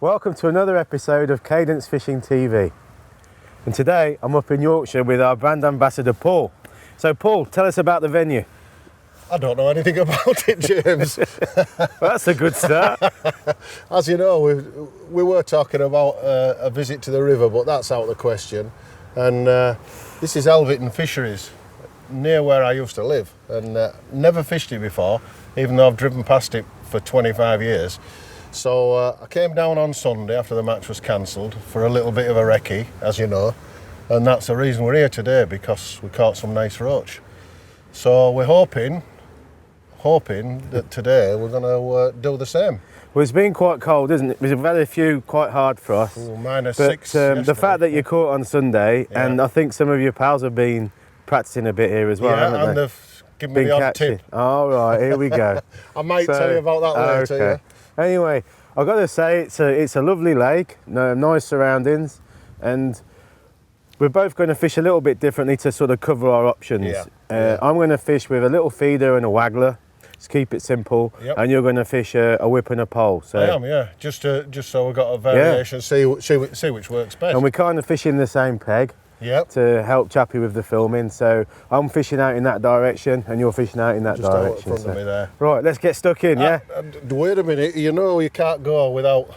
Welcome to another episode of Cadence TV. And today I'm up in Yorkshire with our brand ambassador Paul. So Paul, tell us about the venue. I don't know anything about it, James. Well, that's a good start. As you know, we were talking about a visit to the river, but that's out of the question. And this is Elvington Fisheries, near where I used to live, and never fished it before, even though I've driven past it for 25 years. So I came down on Sunday after the match was cancelled for a little bit of a recce, as you know, and that's the reason we're here today, because we caught some nice roach. So we're hoping that today we're going to do the same. Well, it's been quite cold, isn't it? We've had a few quite hard frosts. Ooh, -6 the fact that you caught on Sunday, yeah. and I think some of your pals have been practicing a bit here as well, haven't and they? they've given me the odd tip. All right, here we go. I might tell you about that later. Okay. Yeah. Anyway, I've got to say it's a lovely lake, nice surroundings, and we're both going to fish a little bit differently to sort of cover our options. Yeah. I'm going to fish with a little feeder and a waggler. Just keep it simple. Yep. And you're going to fish a whip and a pole. So. I am, yeah. Just so we've got a variation, see which works best. And we're kind of fishing the same peg. Yep. To help Chappie with the filming. So I'm fishing out in that direction and you're fishing out in that direction. Just out in front of me there. Right, let's get stuck in, yeah? Wait a minute, you know you can't go without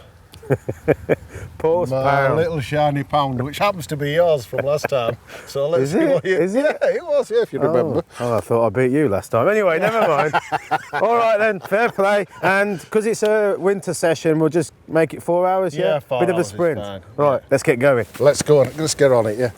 Paul's pound. Little shiny pound, which happens to be yours from last time. So let's see what you... Is it? Yeah, it was, yeah, if you remember. Oh, I thought I beat you last time. Anyway, never mind. All right then, fair play. And because it's a winter session, we'll just make it 4 hours, yeah? Yeah, 4 Bit of a hours is sprint. fine. Right, Yeah. let's get going. Let's go on, let's get on it, yeah.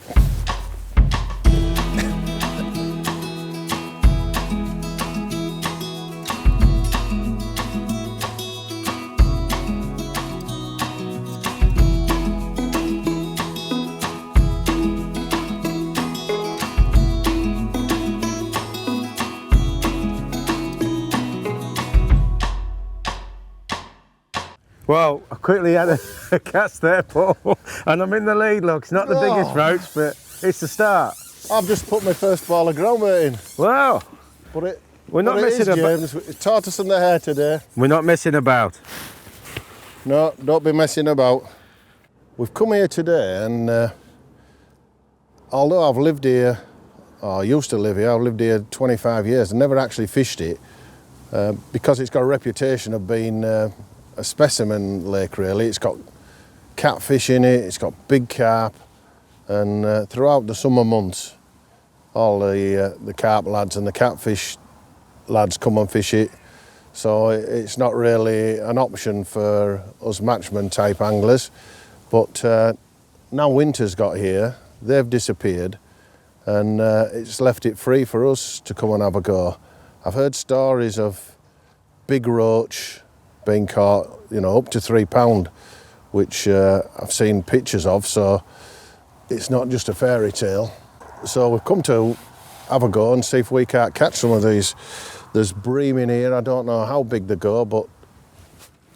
Well, I quickly had a cast there, Paul, and I'm in the lead, look. It's not the biggest roach, but it's the start. I've just put my first ball of groundbait in. Wow. We're not messing about. James, it's tortoise in the hair today. We're not messing about. No, don't be messing about. We've come here today, and although I've lived here, or used to live here, I've lived here 25 years and never actually fished it, because it's got a reputation of being a specimen lake, really. It's got catfish in it, it's got big carp, and throughout the summer months, all the carp lads and the catfish lads come and fish it. So it's not really an option for us matchman type anglers. But now winter's got here, they've disappeared, and it's left it free for us to come and have a go. I've heard stories of big roach being caught, you know, up to £3, which I've seen pictures of, so it's not just a fairy tale. So we've come to have a go and see if we can't catch some of these. There's bream in here. I don't know how big they go, but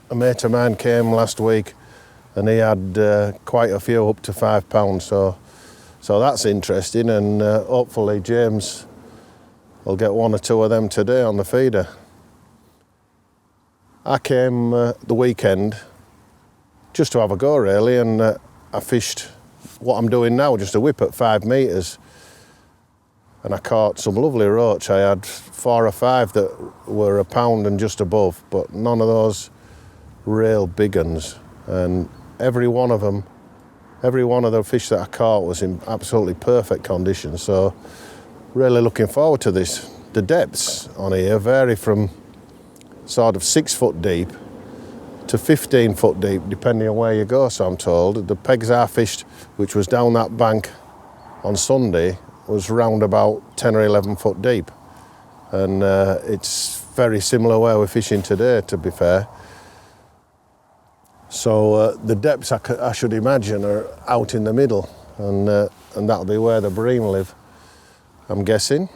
a mate of mine came last week and he had quite a few, up to £5, so that's interesting, and hopefully James will get 1 or 2 of them today on the feeder. I came the weekend just to have a go, really, and I fished what I'm doing now, just a whip at 5 metres, and I caught some lovely roach. I had 4 or 5 that were £1 and just above, but none of those real big uns, and every one of the fish that I caught was in absolutely perfect condition, so really looking forward to this. The depths on here vary from sort of 6 foot deep to 15 foot deep, depending on where you go, so I'm told. The pegs I fished, which was down that bank on Sunday, was round about 10 or 11 foot deep. And it's very similar where we're fishing today, to be fair. So the depths, I should imagine, are out in the middle, and that'll be where the bream live, I'm guessing.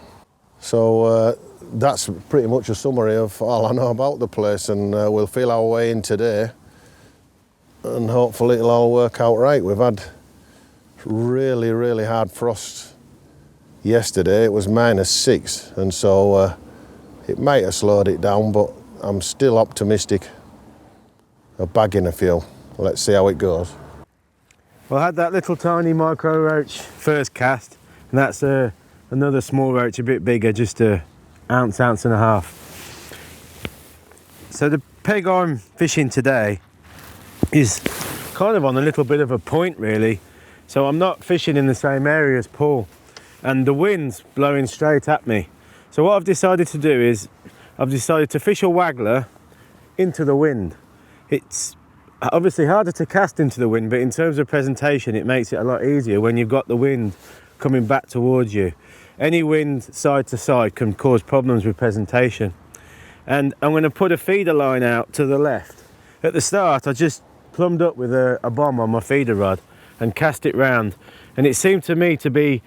So that's pretty much a summary of all I know about the place, and we'll feel our way in today, and hopefully it'll all work out right. We've had really, really hard frost yesterday. It was -6, and so it might have slowed it down, but I'm still optimistic of bagging a few. let's see how it goes. Well, I had that little tiny micro roach first cast, and that's another small roach, a bit bigger, just an ounce and a half. So the peg I'm fishing today is kind of on a little bit of a point really. So I'm not fishing in the same area as Paul, and the wind's blowing straight at me. So what I've decided to do is I've decided to fish a waggler into the wind. It's obviously harder to cast into the wind, but in terms of presentation it makes it a lot easier when you've got the wind coming back towards you. Any wind side to side can cause problems with presentation. And I'm going to put a feeder line out to the left. At the start I just plumbed up with a bomb on my feeder rod and cast it round, and it seemed to me to be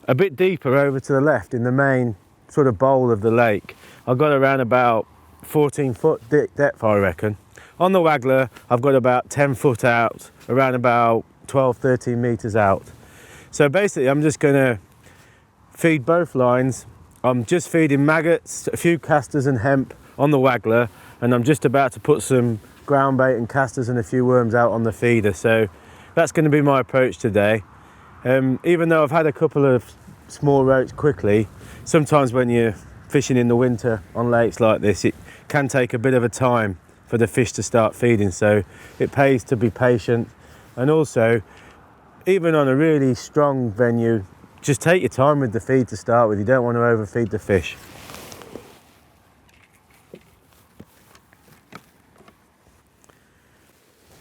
a bit deeper over to the left in the main sort of bowl of the lake. I got around about 14 foot depth, I reckon. On the waggler I've got about 10 foot out, around about 12-13 meters out. So basically I'm just going to feed both lines. I'm just feeding maggots, a few casters and hemp on the waggler, and I'm just about to put some ground bait and casters and a few worms out on the feeder. So that's going to be my approach today. Even though I've had a couple of small roach quickly, sometimes when you're fishing in the winter on lakes like this, it can take a bit of a time for the fish to start feeding, so it pays to be patient. And also, even on a really strong venue, just take your time with the feed to start with. You don't want to overfeed the fish.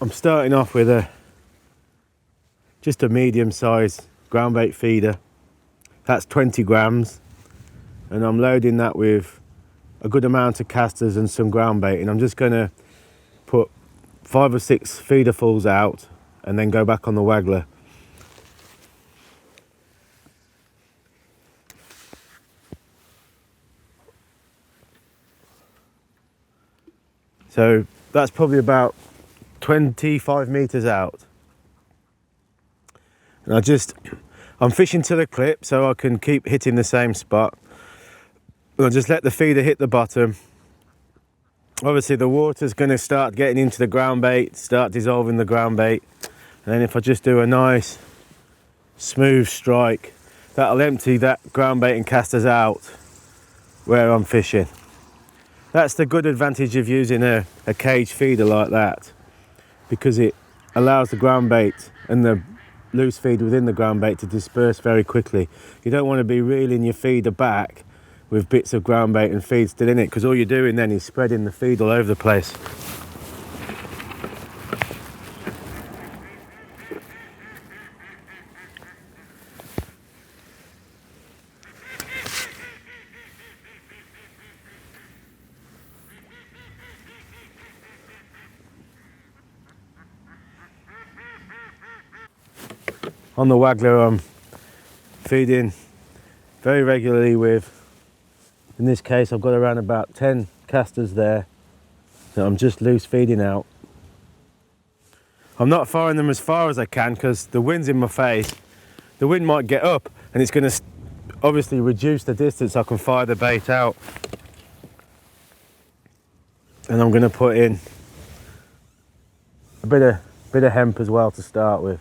I'm starting off with just a medium-sized ground bait feeder. That's 20 grams, and I'm loading that with a good amount of casters and some ground bait, and I'm just going to put 5 or 6 feederfuls out and then go back on the waggler. So that's probably about 25 meters out, and I'm fishing to the clip so I can keep hitting the same spot. I'll just let the feeder hit the bottom. Obviously the water's going to start getting into the ground bait, start dissolving the ground bait, and then if I just do a nice smooth strike, that'll empty that ground bait and casters out where I'm fishing. That's the good advantage of using a cage feeder like that, because it allows the ground bait and the loose feed within the ground bait to disperse very quickly. You don't want to be reeling your feeder back with bits of ground bait and feed still in it, because all you're doing then is spreading the feed all over the place. On the waggler I'm feeding very regularly with, in this case I've got around about 10 casters there that I'm just loose feeding out. I'm not firing them as far as I can because the wind's in my face. The wind might get up and it's going to obviously reduce the distance I can fire the bait out. And I'm going to put in a bit of hemp as well to start with.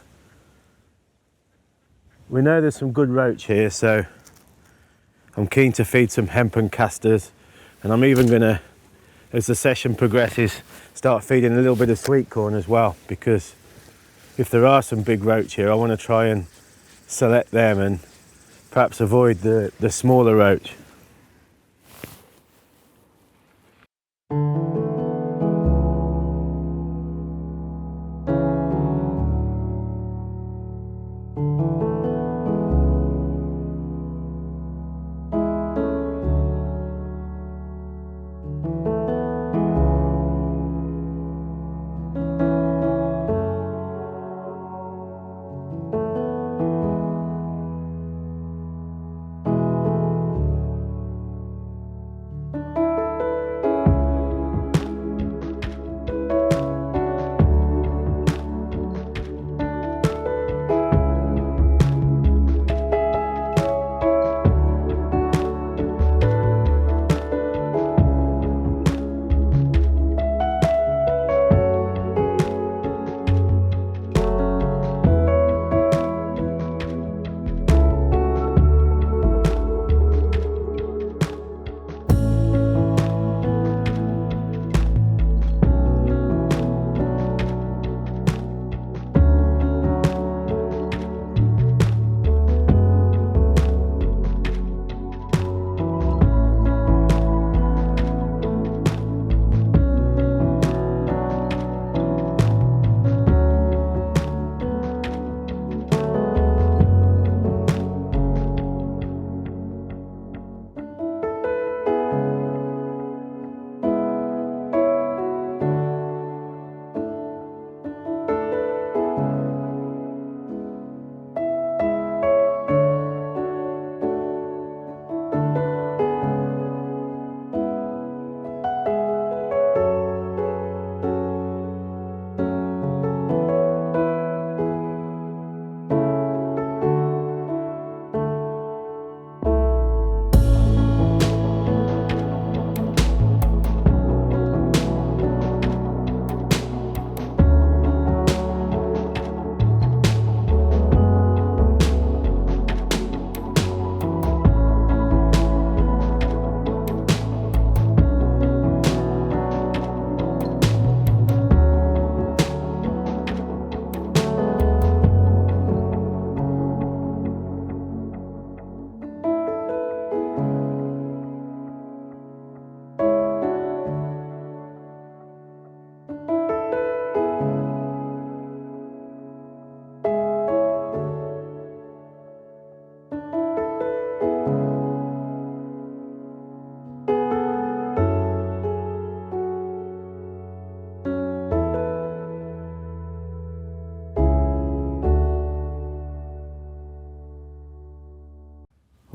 We know there's some good roach here, so I'm keen to feed some hemp and casters, and I'm even going to, as the session progresses, start feeding a little bit of sweet corn as well, because if there are some big roach here I want to try and select them and perhaps avoid the smaller roach.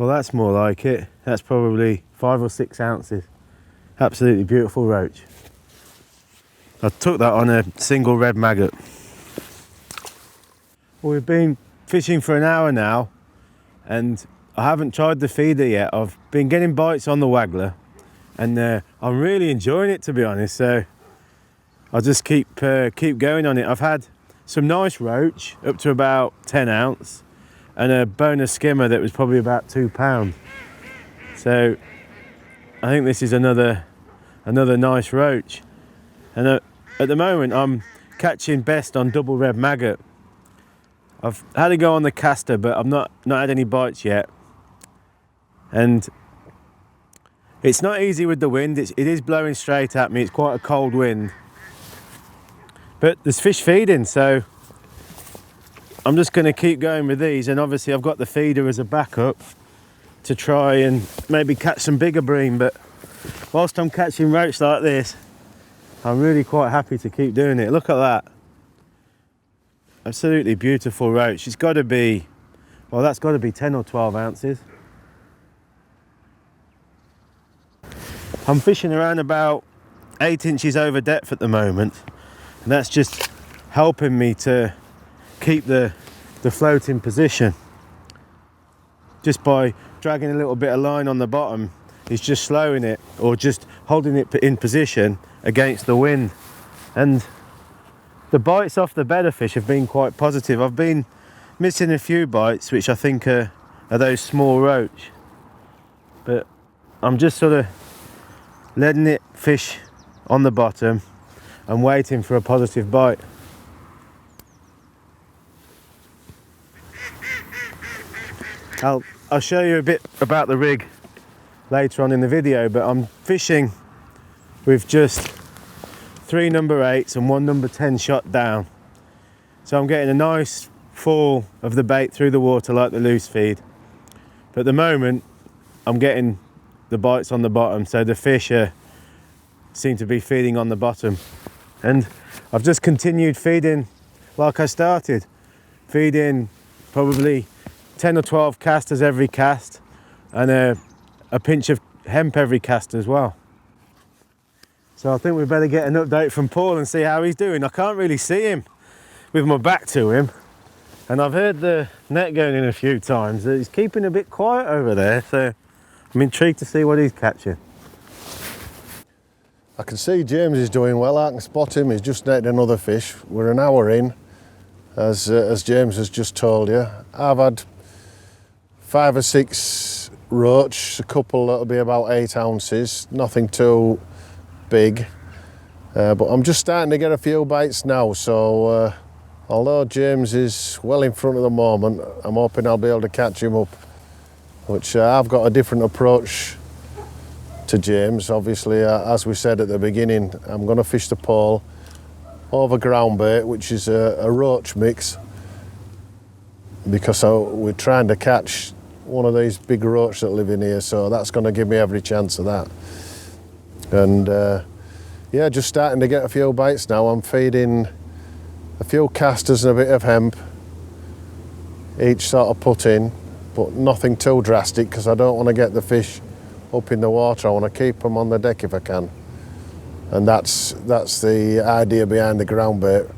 Well, that's more like it. That's probably 5 or 6 ounces. Absolutely beautiful roach. I took that on a single red maggot. Well, we've been fishing for an hour now, and I haven't tried the feeder yet. I've been getting bites on the waggler, and I'm really enjoying it, to be honest. So I'll just keep going on it. I've had some nice roach up to about 10 ounce, and a bonus skimmer that was probably about 2 pounds. So I think this is another nice roach. And at the moment I'm catching best on double red maggot. I've had a go on the caster, but I've not had any bites yet. And it's not easy with the wind. It is blowing straight at me. It's quite a cold wind. But there's fish feeding, so I'm just going to keep going with these. And obviously I've got the feeder as a backup to try and maybe catch some bigger bream. But whilst I'm catching roach like this, I'm really quite happy to keep doing it. Look at that. Absolutely beautiful roach. It's got to be, well, that's got to be 10 or 12 ounces. I'm fishing around about 8 inches over depth at the moment, and that's just helping me to keep the float in position. Just by dragging a little bit of line on the bottom, it's just slowing it, or just holding it in position against the wind. And the bites off the better fish have been quite positive. I've been missing a few bites, which I think are those small roach, but I'm just sort of letting it fish on the bottom and waiting for a positive bite. I'll show you a bit about the rig later on in the video, but I'm fishing with just 3 number 8s and 1 number 10 shot down. So I'm getting a nice fall of the bait through the water like the loose feed. But at the moment, I'm getting the bites on the bottom, so the fish seem to be feeding on the bottom. And I've just continued feeding like I started, feeding probably 10 or 12 casters every cast, and a pinch of hemp every cast as well. So I think we better get an update from Paul and see how he's doing. I can't really see him with my back to him, and I've heard the net going in a few times. He's keeping a bit quiet over there, so I'm intrigued to see what he's catching. I can see James is doing well. I can spot him. He's just netted another fish. We're an hour in, as James has just told you. I've had 5 or 6 roach, a couple that'll be about 8 ounces, nothing too big. But I'm just starting to get a few bites now, so although James is well in front at the moment, I'm hoping I'll be able to catch him up, which I've got a different approach to James. Obviously, as we said at the beginning, I'm going to fish the Paul over Groundbait, which is a roach mix, because we're trying to catch one of these big roach that live in here, so that's going to give me every chance of that. And yeah, just starting to get a few bites now. I'm feeding a few casters and a bit of hemp, each sort of put in, but nothing too drastic, because I don't want to get the fish up in the water. I want to keep them on the deck if I can, and that's the idea behind the Groundbait.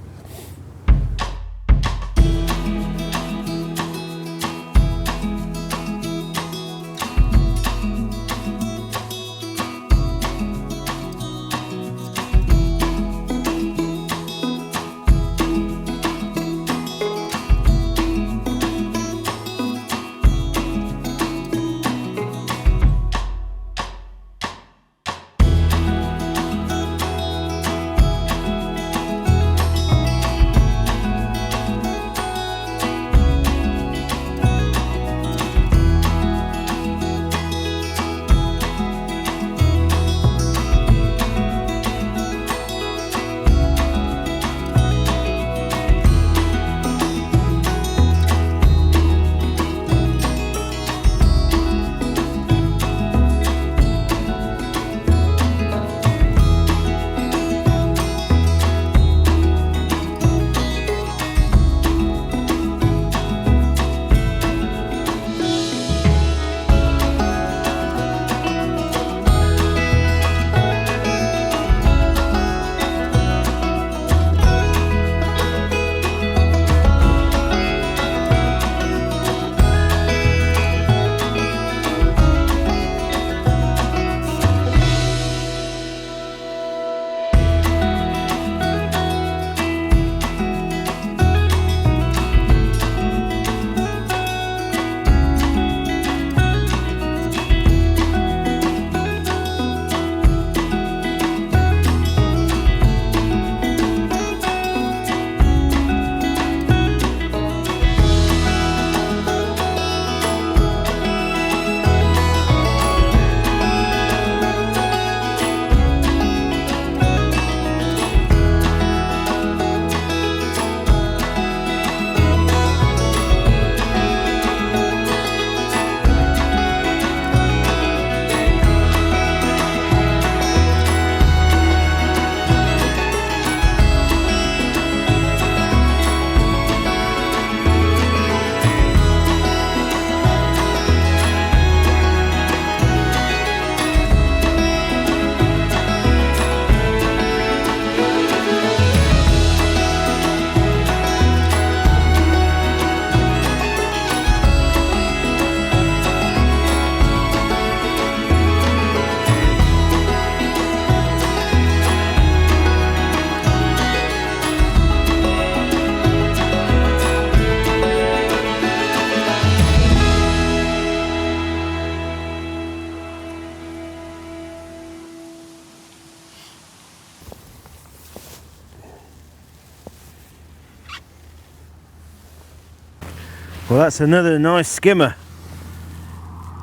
Well, that's another nice skimmer.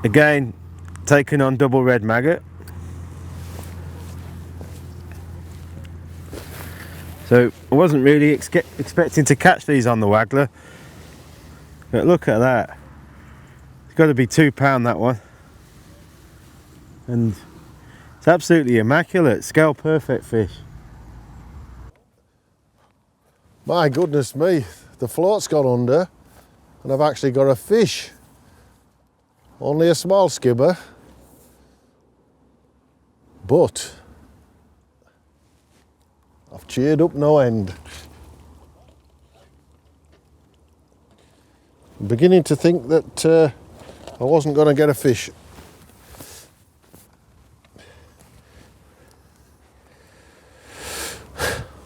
Again, taken on double red maggot. So I wasn't really expecting to catch these on the waggler, but look at that. It's got to be £2 that one, and it's absolutely immaculate, scale perfect fish. My goodness me, the float's gone under and I've actually got a fish. Only a small skimmer, but I've cheered up no end. I'm beginning to think that I wasn't going to get a fish.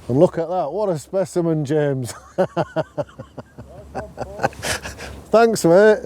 And look at that, what a specimen, James. Thanks, mate.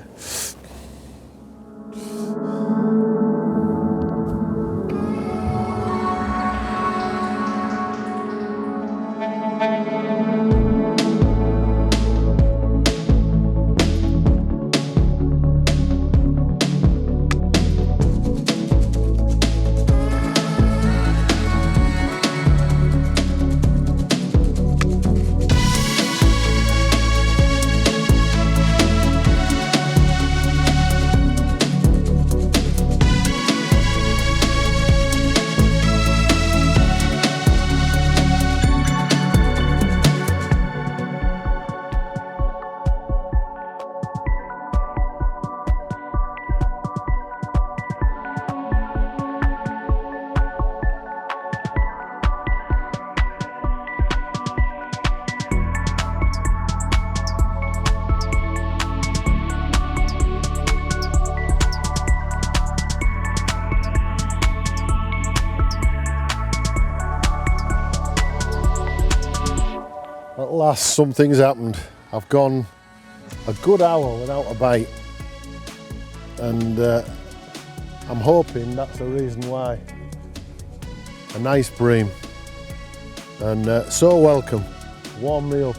At last something's happened. I've gone a good hour without a bite, and I'm hoping that's the reason why. A nice bream, and so welcome, warm me up.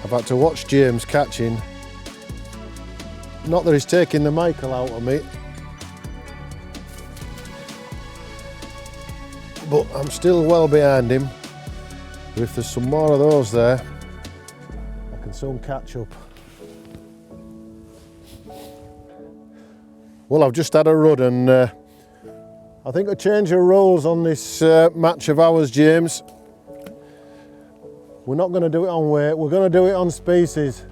I've had to watch James catching. Not that he's taking the Michael out of me, but I'm still well behind him. But if there's some more of those there, I can soon catch up. Well, I've just had a rud, and I think a change of rules on this match of ours, James. We're not going to do it on weight, we're going to do it on species.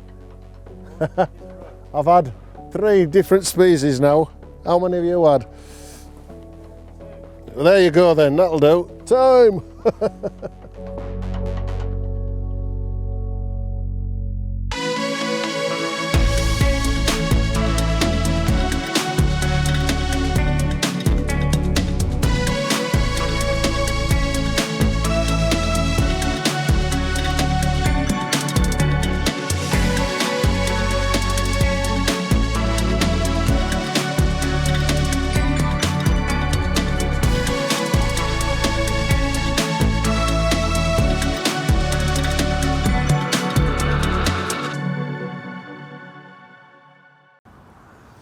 I've had 3 different species now. How many have you had? Well, there you go then, that'll do. Time!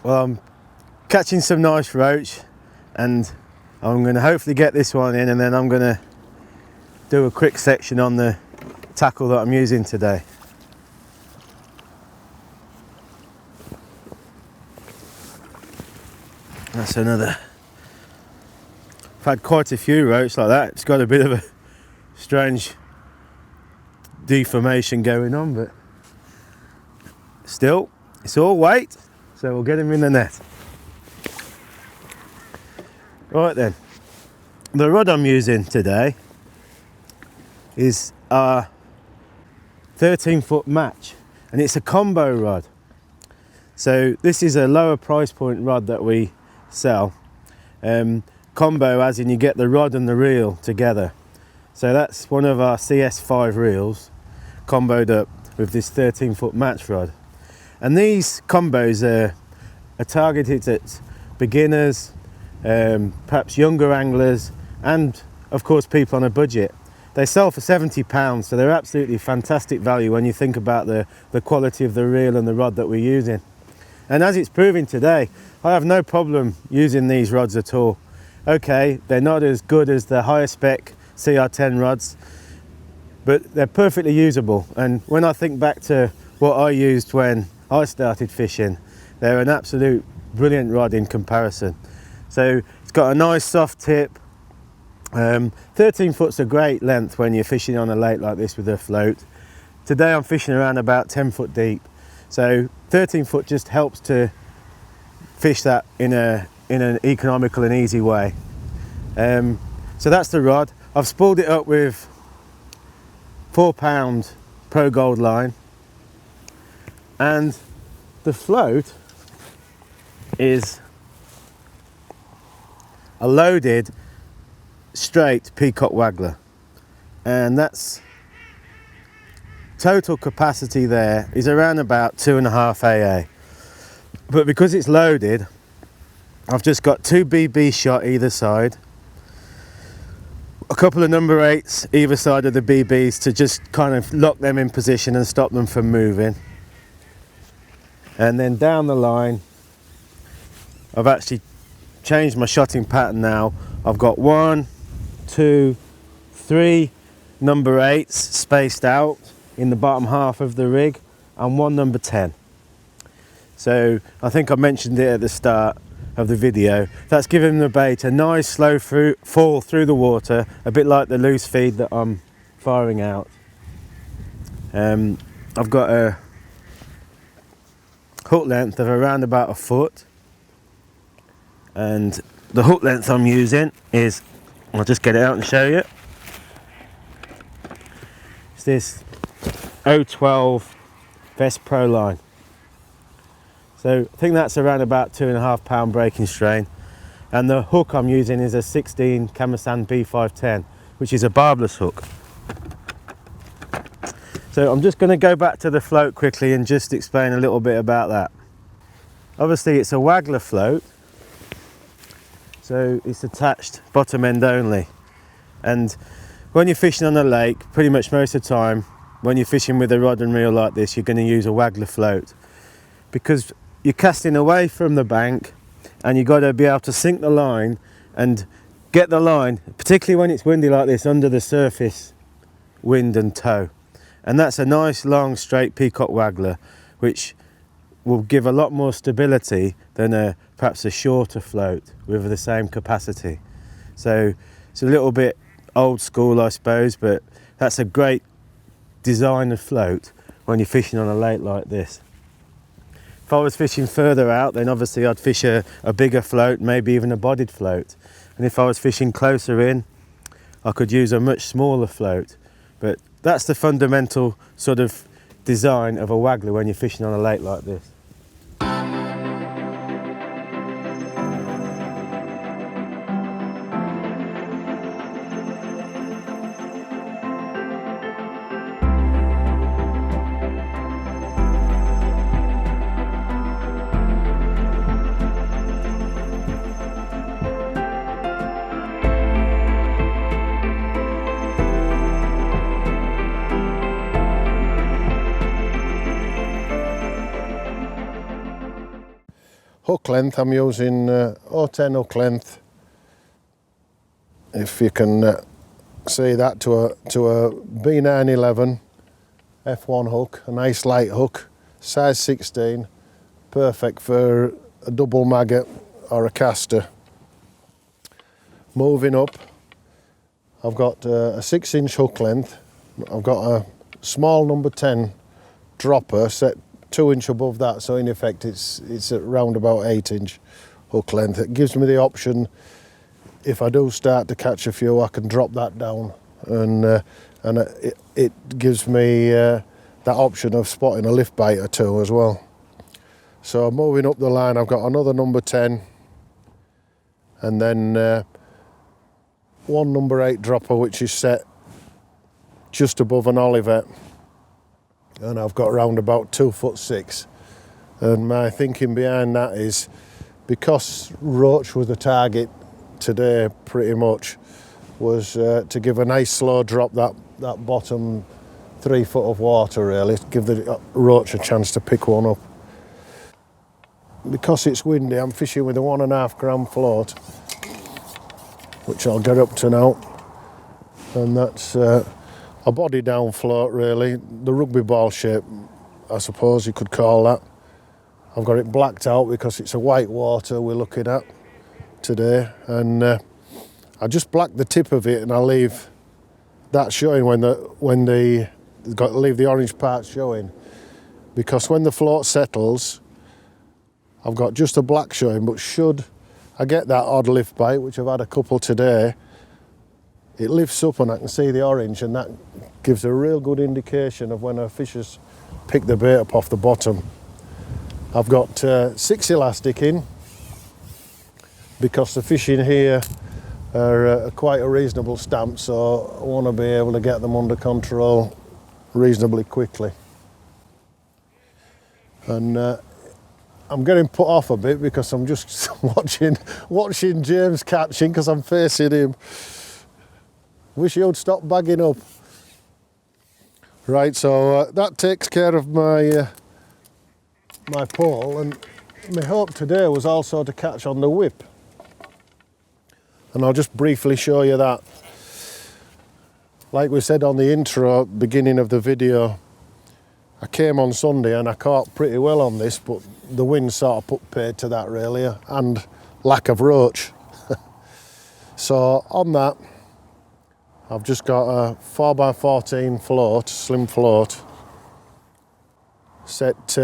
Well, I'm catching some nice roach, and I'm going to hopefully get this one in, and then I'm going to do a quick section on the tackle that I'm using today. That's another. I've had quite a few roach like that. It's got a bit of a strange deformation going on, but still, it's all weight. So we'll get him in the net. Right then, the rod I'm using today is our 13-foot match, and it's a combo rod. So this is a lower price point rod that we sell. Combo as in you get the rod and the reel together. So that's one of our CS5 reels comboed up with this 13-foot match rod. And these combos are targeted at beginners, perhaps younger anglers, and of course people on a budget. They sell for £70, so they're absolutely fantastic value when you think about the quality of the reel and the rod that we're using. And as it's proving today, I have no problem using these rods at all. Okay, they're not as good as the higher spec CR10 rods, but they're perfectly usable. And when I think back to what I used when I started fishing, they're an absolute brilliant rod in comparison. So it's got a nice soft tip. 13 foot's a great length when you're fishing on a lake like this with a float. Today I'm fishing around about 10 foot deep, so 13 foot just helps to fish that in an economical and easy way. So that's the rod. I've spooled it up with 4 pound Pro Gold line, and the float is a loaded straight peacock waggler, and that's total capacity there is around about 2.5 AA, but because it's loaded, I've just got 2 BB shot either side, a couple of number 8s either side of the BBs to just kind of lock them in position and stop them from moving. And then down the line I've actually changed my shotting pattern now. I've got 1, 2, 3 number 8s spaced out in the bottom half of the rig, and 1 number 10. So I think I mentioned it at the start of the video. That's giving the bait a nice slow fall through the water, a bit like the loose feed that I'm firing out. I've got a hook length of around about 1 foot, and the hook length I'm using is, I'll just get it out and show you. It's this 012 Vest Pro line. So I think that's around about 2.5 pound breaking strain, and the hook I'm using is a 16 Kamasan B510, which is a barbless hook. So I'm just going to go back to the float quickly and just explain a little bit about that. Obviously it's a waggler float, so it's attached bottom end only, and when you're fishing on a lake, pretty much most of the time when you're fishing with a rod and reel like this, you're going to use a waggler float, because you're casting away from the bank and you've got to be able to sink the line and get the line, particularly when it's windy like this, under the surface wind and tow. And that's a nice long straight peacock waggler, which will give a lot more stability than perhaps a shorter float with the same capacity. So it's a little bit old school, I suppose, but that's a great design of float when you're fishing on a lake like this. If I was fishing further out, then obviously I'd fish a bigger float, maybe even a bodied float. And if I was fishing closer in, I could use a much smaller float. But that's the fundamental sort of design of a waggler when you're fishing on a lake like this. Hook length, I'm using 010 hook length. If you can see that, to a B911 F1 hook, a nice light hook, size 16, perfect for a double maggot or a caster. Moving up, I've got a 6-inch hook length. I've got a small number 10 dropper set 2 inch above that, so in effect it's at round about 8-inch hook length. It gives me the option, if I do start to catch a few, I can drop that down, and it gives me that option of spotting a lift bait or two as well. So moving up the line, I've got another number 10, and then 1 number 8 dropper, which is set just above an olivet. And I've got around about 2'6", and my thinking behind that is, because roach was the target today pretty much, was to give a nice slow drop that bottom 3 foot of water, really, to give the roach a chance to pick one up. Because it's windy, I'm fishing with a 1.5 gram float, which I'll get up to now, and that's a body down float, really, the rugby ball shape, I suppose you could call that. I've got it blacked out because it's a white water we're looking at today, and I just black the tip of it, and I leave that showing leave the orange part showing, because when the float settles, I've got just a black showing. But should I get that odd lift bite, which I've had a couple today, it lifts up and I can see the orange, and that gives a real good indication of when a fish has picked the bait up off the bottom. I've got 6 elastic in, because the fish in here are quite a reasonable stamp, so I want to be able to get them under control reasonably quickly. And I'm getting put off a bit because I'm just watching James catching, because I'm facing him. Wish he would stop bagging up. Right, so that takes care of my my pole, and my hope today was also to catch on the whip. And I'll just briefly show you that. Like we said on the intro, beginning of the video, I came on Sunday and I caught pretty well on this, but the wind sort of put paid to that, really, and lack of roach. So on that, I've just got a 4x14 float, slim float, set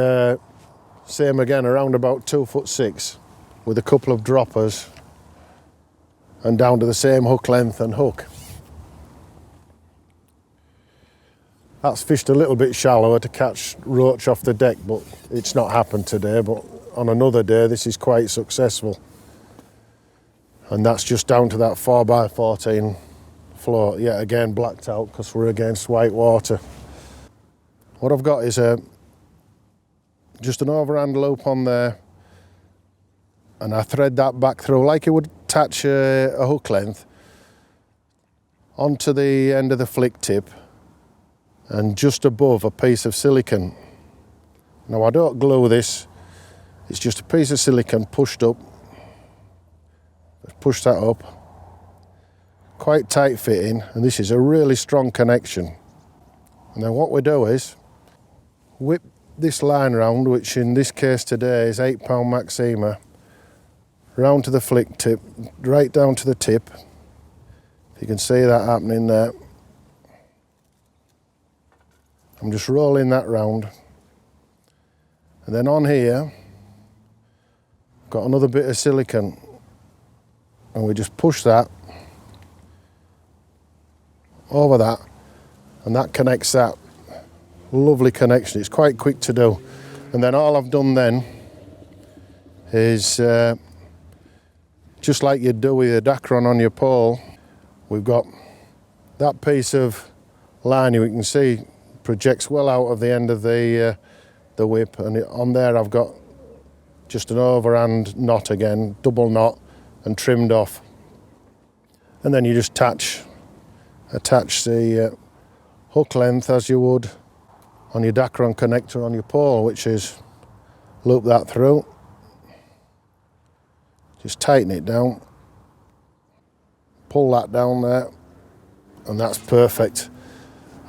same again, around about 2'6", with a couple of droppers, and down to the same hook length and hook. That's fished a little bit shallower to catch roach off the deck, but it's not happened today. But on another day, this is quite successful. And that's just down to that 4x14 float, yet again blacked out because we're against white water. What I've got is just an overhand loop on there, and I thread that back through like you would attach a hook length onto the end of the flick tip, and just above a piece of silicone. Now I don't glue this, it's just a piece of silicone pushed up. Push that up, quite tight fitting, and this is a really strong connection. And then what we do is whip this line round, which in this case today is 8 pound Maxima, round to the flick tip, right down to the tip. You can see that happening there. I'm just rolling that round, and then on here got another bit of silicone, and we just push that over that, and that connects that. Lovely connection. It's quite quick to do. And then all I've done then is just like you'd do with a Dacron on your pole, we've got that piece of line you can see projects well out of the end of the whip, and on there I've got just an overhand knot again, double knot, and trimmed off. And then you just attach the hook length as you would on your Dacron connector on your pole, which is loop that through, just tighten it down, pull that down there, and that's perfect.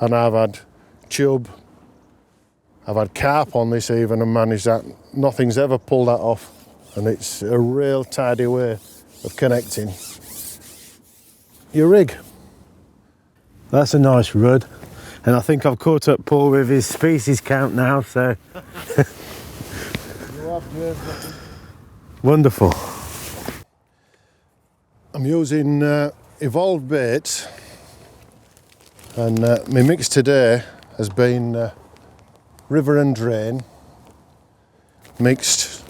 And I've had chub, I've had carp on this even, and managed that. Nothing's ever pulled that off, and it's a real tidy way of connecting your rig. That's a nice rud, and I think I've caught up Paul with his species count now, so wonderful. I'm using evolved baits, and my mix today has been river and drain mixed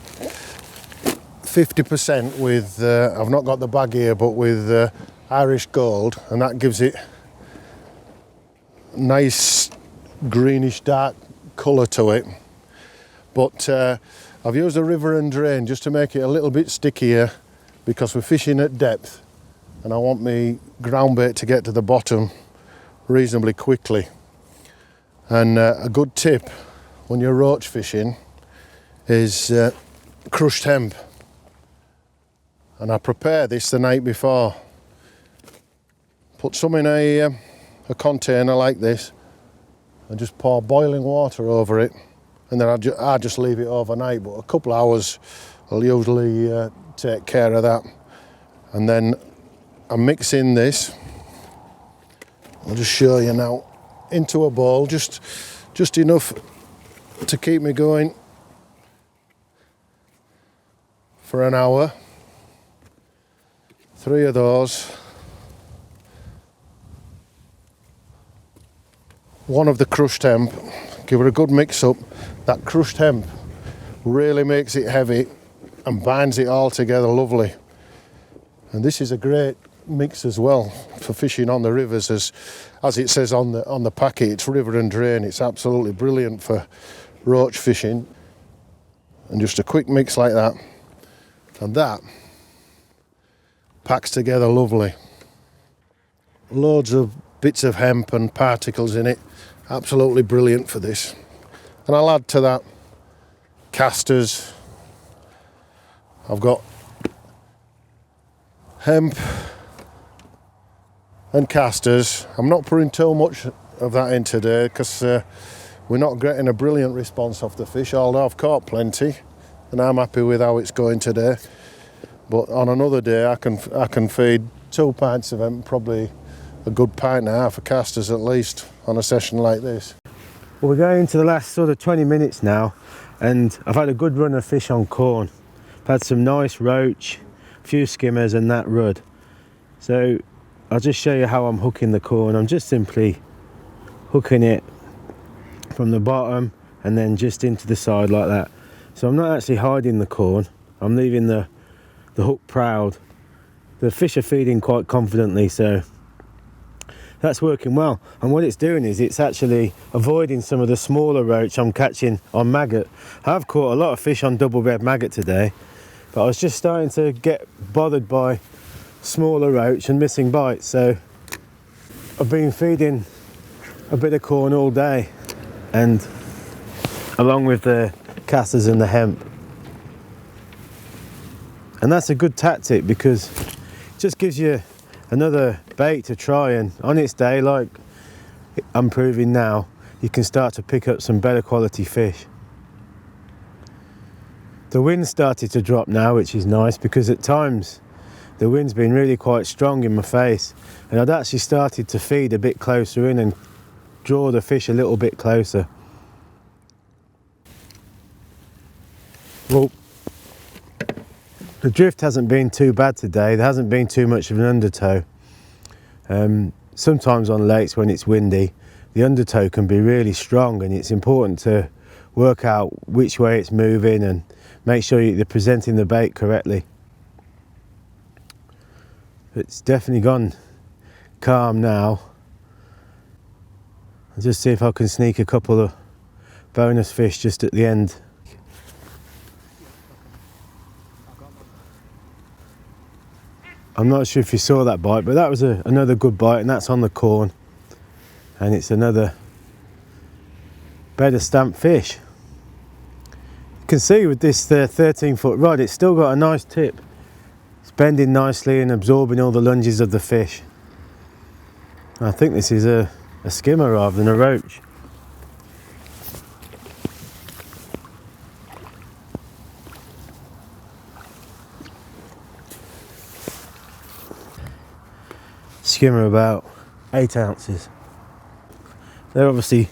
50% with, I've not got the bag here, but with Irish Gold, and that gives it nice greenish dark colour to it. But I've used a river and drain just to make it a little bit stickier, because we're fishing at depth and I want me ground bait to get to the bottom reasonably quickly. And a good tip when you're roach fishing is crushed hemp. And I prepare this the night before. Put some in a container like this and just pour boiling water over it, and then I just leave it overnight, but a couple of hours I'll usually take care of that. And then I mix in this, I'll just show you now, into a bowl, just enough to keep me going for an hour. 3 of those. 1 of the crushed hemp. Give it a good mix up. That crushed hemp really makes it heavy and binds it all together lovely. And this is a great mix as well for fishing on the rivers, as it says on the packet. It's river and drain. It's absolutely brilliant for roach fishing. And just a quick mix like that, and that packs together lovely. Loads of bits of hemp and particles in it. Absolutely brilliant for this. And I'll add to that casters. I've got hemp and casters. I'm not putting too much of that in today because we're not getting a brilliant response off the fish, although I've caught plenty and I'm happy with how it's going today. But on another day I can feed 2 pints of hemp, probably a good pint and a half of casters at least on a session like this. Well, we're going into the last sort of 20 minutes now, and I've had a good run of fish on corn. I've had some nice roach, a few skimmers and that rudd. So I'll just show you how I'm hooking the corn. I'm just simply hooking it from the bottom and then just into the side like that. So I'm not actually hiding the corn, I'm leaving the hook proud. The fish are feeding quite confidently, so that's working well. And what it's doing is it's actually avoiding some of the smaller roach I'm catching on maggot. I've caught a lot of fish on double red maggot today, but I was just starting to get bothered by smaller roach and missing bites, so I've been feeding a bit of corn all day, and along with the casters and the hemp. And that's a good tactic because it just gives you another bait to try, and on its day, like I'm proving now, you can start to pick up some better quality fish. The wind started to drop now, which is nice because at times the wind's been really quite strong in my face, and I'd actually started to feed a bit closer in and draw the fish a little bit closer. Well, the drift hasn't been too bad today. There hasn't been too much of an undertow. Sometimes on lakes when it's windy, the undertow can be really strong, and it's important to work out which way it's moving and make sure you're presenting the bait correctly. It's definitely gone calm now. I'll just see if I can sneak a couple of bonus fish just at the end. I'm not sure if you saw that bite, but that was another good bite, and that's on the corn, and it's another better stamped fish. You can see with this 13-foot rod, it's still got a nice tip. It's bending nicely and absorbing all the lunges of the fish. I think this is a skimmer rather than a roach. Skimmer about 8 ounces. They're obviously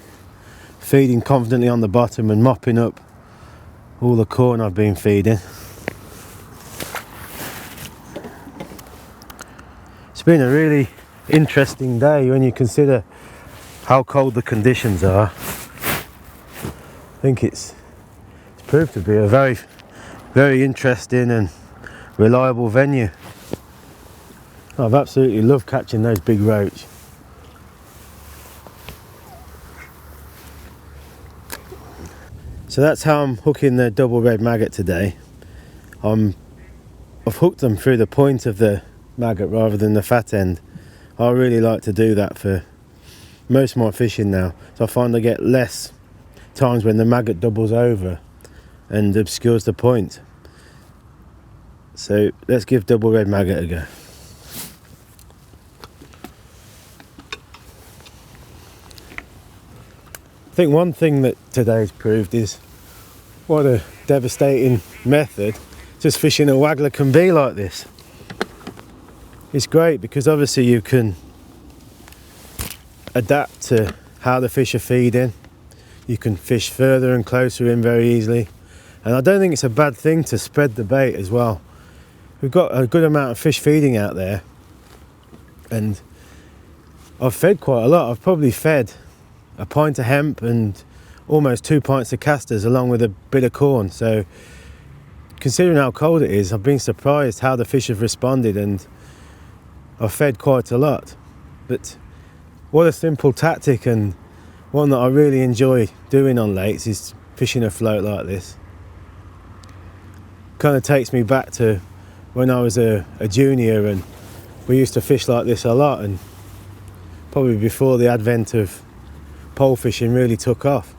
feeding confidently on the bottom and mopping up all the corn I've been feeding. It's been a really interesting day when you consider how cold the conditions are. I think it's proved to be a very, very interesting and reliable venue. I've absolutely loved catching those big roach. So that's how I'm hooking the double red maggot today. I've hooked them through the point of the maggot rather than the fat end. I really like to do that for most of my fishing now. So I find I get less times when the maggot doubles over and obscures the point. So let's give double red maggot a go. I think one thing that today's proved is what a devastating method just fishing a waggler can be like this. It's great because obviously you can adapt to how the fish are feeding. You can fish further and closer in very easily. And I don't think it's a bad thing to spread the bait as well. We've got a good amount of fish feeding out there. And I've fed quite a lot. I've probably fed a pint of hemp and almost 2 pints of casters along with a bit of corn. So considering how cold it is, I've been surprised how the fish have responded, and I've fed quite a lot. But what a simple tactic, and one that I really enjoy doing on lakes is fishing a float like this. Kind of takes me back to when I was a junior, and we used to fish like this a lot, and probably before the advent of pole fishing really took off.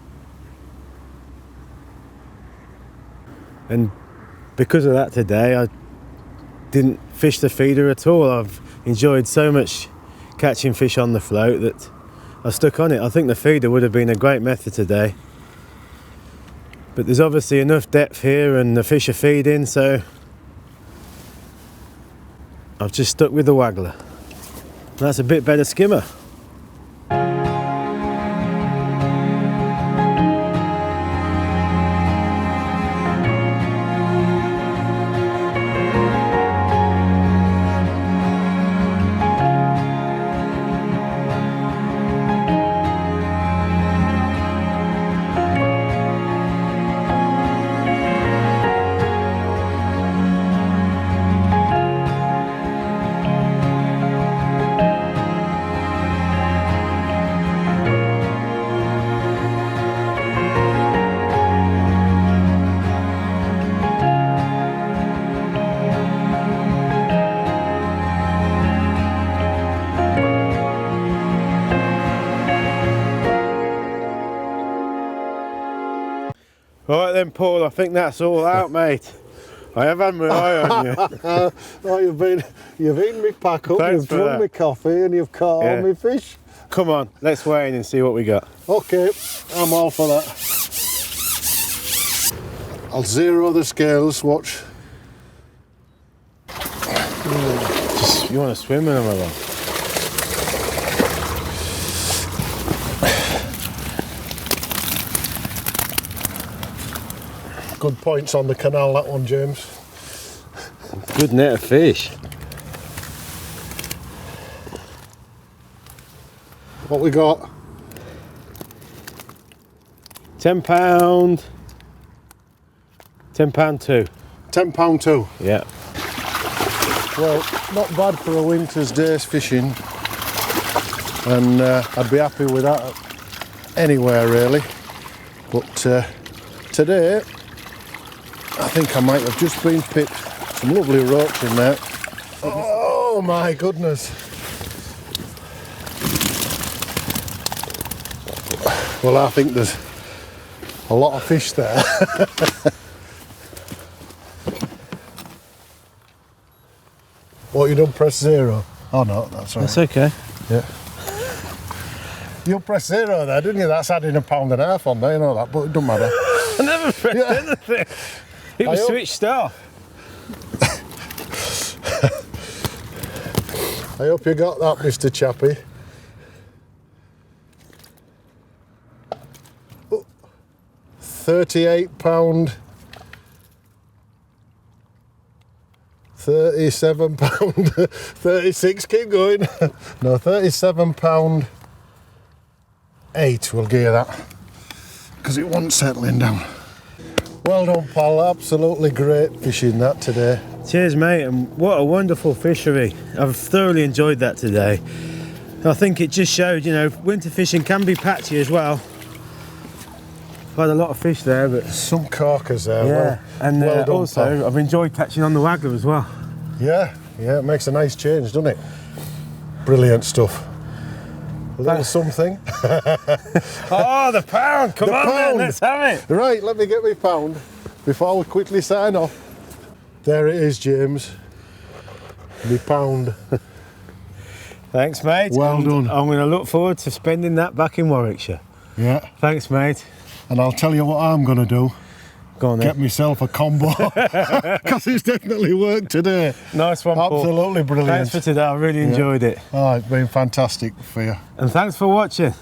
And because of that today, I didn't fish the feeder at all. I've enjoyed so much catching fish on the float that I stuck on it. I think the feeder would have been a great method today. But there's obviously enough depth here and the fish are feeding, so I've just stuck with the waggler. That's a bit better skimmer. Right then, Paul, I think that's all out, mate. I have had my eye on you. Oh, you've eaten me pack up, Thanks you've for drunk that. me coffee, and you've caught all my fish. Come on, let's weigh in and see what we got. Okay, I'm all for that. I'll zero the scales, watch. Just, you want to swim in them along? Good points on the canal, that one, James. Good net of fish. What we got? £10. £10 too. £10 too. Yeah. Well, not bad for a winter's day's fishing, and I'd be happy with that anywhere really. But today, I think I might have just been picked some lovely roach in there. Oh my goodness. Well, I think there's a lot of fish there. What, you done press zero? Oh no, that's all right. That's okay. Yeah. You press zero there, didn't you? That's adding £1.5 pound on there, you know that, but it doesn't matter. I never pressed anything. It was switched off. I hope you got that, Mr. Chappie. Oh, £38, £37, 36, keep going. No, £37.8, we'll give you that. Because it wasn't settling down. Well done, Paul, absolutely great fishing that today. Cheers, mate, and what a wonderful fishery. I've thoroughly enjoyed that today. I think it just showed, you know, winter fishing can be patchy as well. I've had a lot of fish there, but some corkers there. yeah, Well, and well done, also Paul. I've enjoyed catching on the waggler as well. Yeah, Yeah, it makes a nice change, doesn't it? Brilliant stuff. A little something. Oh, the pound! Come The on, then, pound. let's have it. Right, let me get my pound before we quickly sign off. There it is, James. My pound. Thanks, mate. Well And done. I'm going to look forward to spending that back in Warwickshire. Yeah. Thanks, mate. And I'll tell you what I'm going to do. Go on then. Get myself a combo. Because it's definitely worked today. Nice one, Paul. Absolutely brilliant. Thanks for today. I really enjoyed it. Oh, it's been fantastic for you. And thanks for watching.